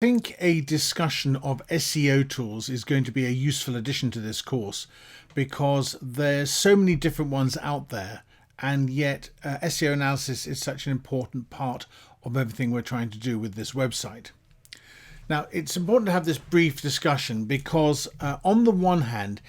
I think a discussion of SEO tools is going to be a useful addition to this course because there's so many different ones out there, and yet SEO analysis is such an important part of everything we're trying to do with this website. Now, it's important to have this brief discussion because on the one hand,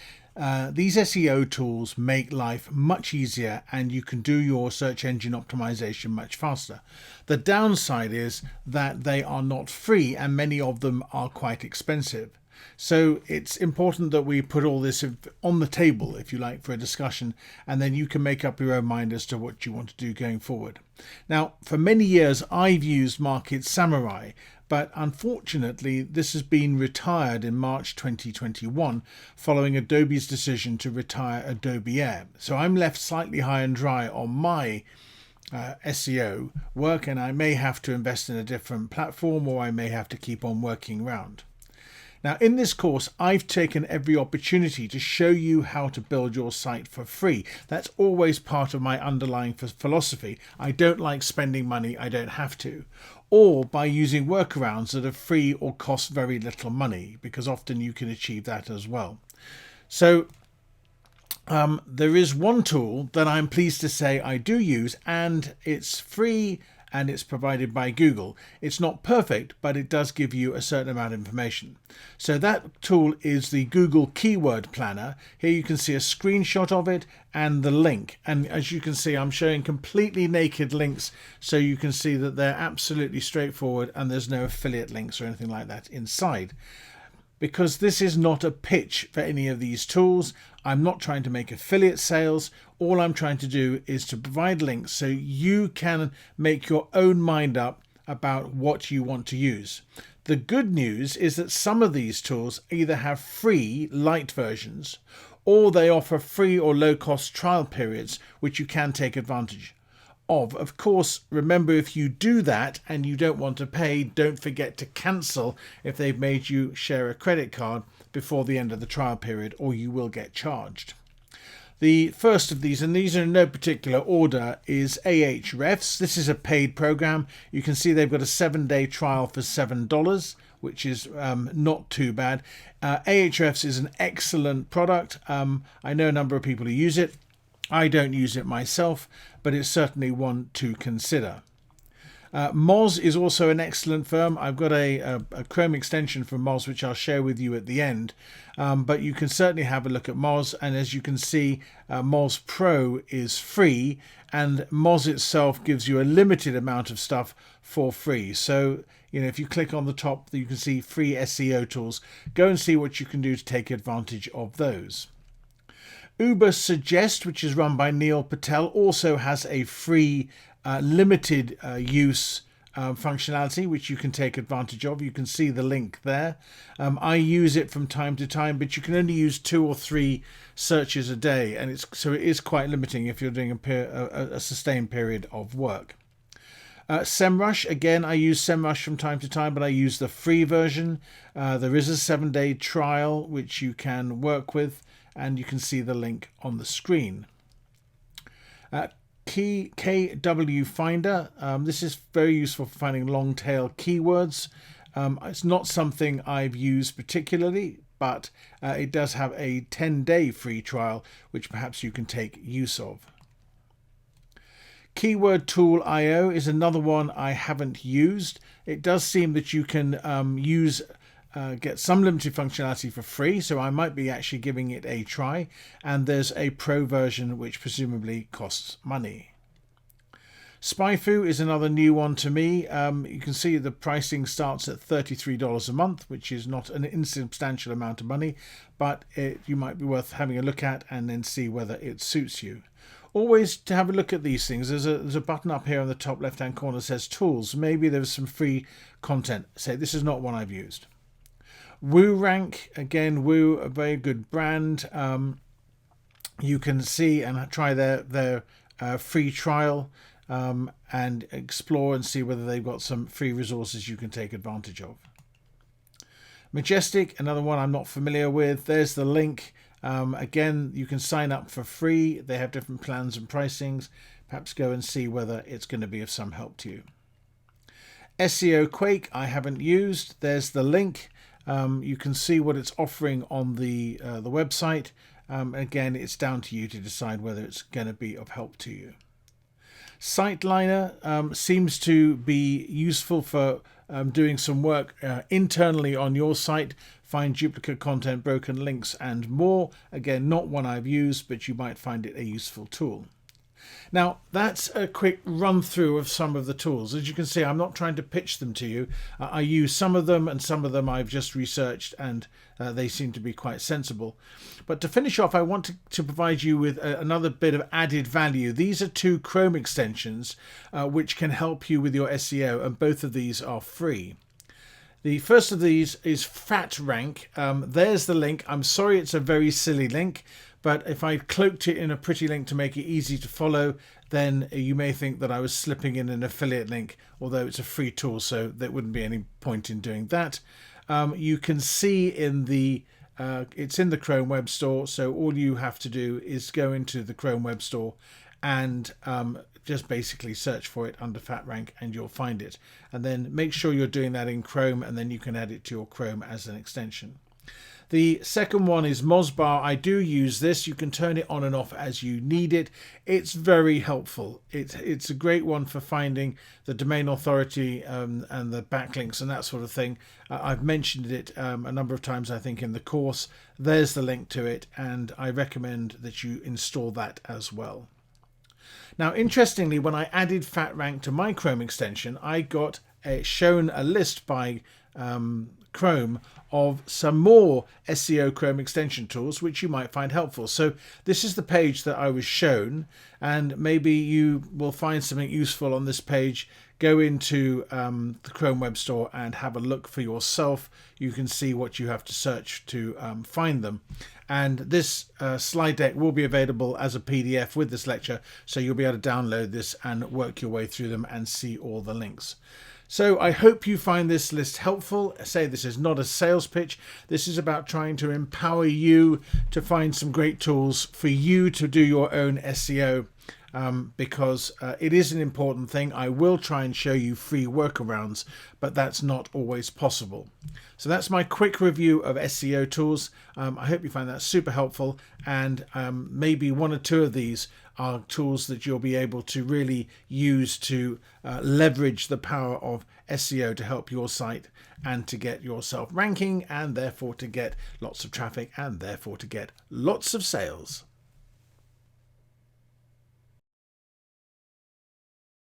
these SEO tools make life much easier and you can do your search engine optimization much faster. The downside is that they are not free and many of them are quite expensive. So it's important that we put all this on the table, if you like, for a discussion, and then you can make up your own mind as to what you want to do going forward. Now, for many years, I've used Market Samurai, but unfortunately, this has been retired in March 2021 following Adobe's decision to retire Adobe Air. So I'm left slightly high and dry on my SEO work, and I may have to invest in a different platform, or I may have to keep on working around. Now, in this course, I've taken every opportunity to show you how to build your site for free. That's always part of my underlying philosophy. I don't like spending money I don't have to, or by using workarounds that are free or cost very little money, because often you can achieve that as well. So there is one tool that I'm pleased to say I do use, and it's free and it's provided by Google. It's not perfect, but it does give you a certain amount of information. So that tool is the Google Keyword Planner. Here you can see a screenshot of it and the link. And as you can see, I'm showing completely naked links, so you can see that they're absolutely straightforward and there's no affiliate links or anything like that inside. Because this is not a pitch for any of these tools, I'm not trying to make affiliate sales. All I'm trying to do is to provide links so you can make your own mind up about what you want to use. The good news is that some of these tools either have free light versions, or they offer free or low-cost trial periods which you can take advantage of. Of course, remember, if you do that and you don't want to pay, don't forget to cancel if they've made you share a credit card before the end of the trial period, or you will get charged. The first of these, and these are in no particular order, is Ahrefs. This is a paid program. You can see they've got a 7-day trial for $7, which is not too bad. Ahrefs is an excellent product. I know a number of people who use it. I don't use it myself, but it's certainly one to consider. Moz is also an excellent firm. I've got a Chrome extension from Moz, which I'll share with you at the end. But you can certainly have a look at Moz. And as you can see, Moz Pro is free, and Moz itself gives you a limited amount of stuff for free. So, if you click on the top, you can see free SEO tools. Go and see what you can do to take advantage of those. Uber Suggest, which is run by Neil Patel, also has a free limited use functionality which you can take advantage of. You can see the link there. I use it from time to time, but you can only use 2 or 3 searches a day, and it is quite limiting if you're doing a sustained period of work. SEMrush, again, I use SEMrush from time to time, but I use the free version. There is a 7-day trial which you can work with, and you can see the link on the screen. KW Finder, this is very useful for finding long tail keywords. It's not something I've used particularly, but it does have a 10-day free trial which perhaps you can take use of. Keyword Tool IO is another one I haven't used. It does seem that you can get some limited functionality for free, so I might be actually giving it a try, and there's a pro version which presumably costs money. SpyFu is another new one to me. You can see the pricing starts at $33 a month, which is not an insubstantial amount of money, but you might be worth having a look at and then see whether it suits you. Always to have a look at these things. There's a button up here on the top left hand corner that says tools. Maybe there's some free content. Say this is not one I've used. WooRank, again, Woo, a very good brand. You can see and try their free trial and explore and see whether they've got some free resources you can take advantage of. Majestic, another one I'm not familiar with. There's the link. Again, you can sign up for free. They have different plans and pricings. Perhaps go and see whether it's going to be of some help to you. SEO Quake I haven't used. There's the link. You can see what it's offering on the website. Again, it's down to you to decide whether it's going to be of help to you. SiteLiner seems to be useful for doing some work internally on your site, find duplicate content, broken links and more. Again, not one I've used, but you might find it a useful tool. Now, that's a quick run through of some of the tools. As you can see, I'm not trying to pitch them to you. I use some of them, and some of them I've just researched, and they seem to be quite sensible. But to finish off, I want to provide you with another bit of added value. These are 2 Chrome extensions which can help you with your SEO, and both of these are free. The first of these is FatRank. There's the link. I'm sorry it's a very silly link, but if I cloaked it in a pretty link to make it easy to follow, then you may think that I was slipping in an affiliate link, although it's a free tool, so there wouldn't be any point in doing that. You can see in the it's in the Chrome Web Store, so all you have to do is go into the Chrome Web Store and just basically search for it under FatRank and you'll find it. And then make sure you're doing that in Chrome, and then you can add it to your Chrome as an extension. The second one is Mozbar. I do use this. You can turn it on and off as you need it. It's very helpful. It's a great one for finding the domain authority and the backlinks and that sort of thing. I've mentioned it a number of times, I think, in the course. There's the link to it, and I recommend that you install that as well. Now, interestingly, when I added FatRank to my Chrome extension, I got shown a list by Chrome of some more SEO Chrome extension tools which you might find helpful. So this is the page that I was shown, and maybe you will find something useful on this page. Go into the Chrome Web Store and have a look for yourself. You can see what you have to search to find them. And this slide deck will be available as a PDF with this lecture, so you'll be able to download this and work your way through them and see all the links. So I hope you find this list helpful. I say this is not a sales pitch. This is about trying to empower you to find some great tools for you to do your own SEO, because it is an important thing. I will try and show you free workarounds, but that's not always possible. So that's my quick review of SEO tools. I hope you find that super helpful, and maybe 1 or 2 of these are tools that you'll be able to really use to leverage the power of SEO to help your site and to get yourself ranking, and therefore to get lots of traffic, and therefore to get lots of sales.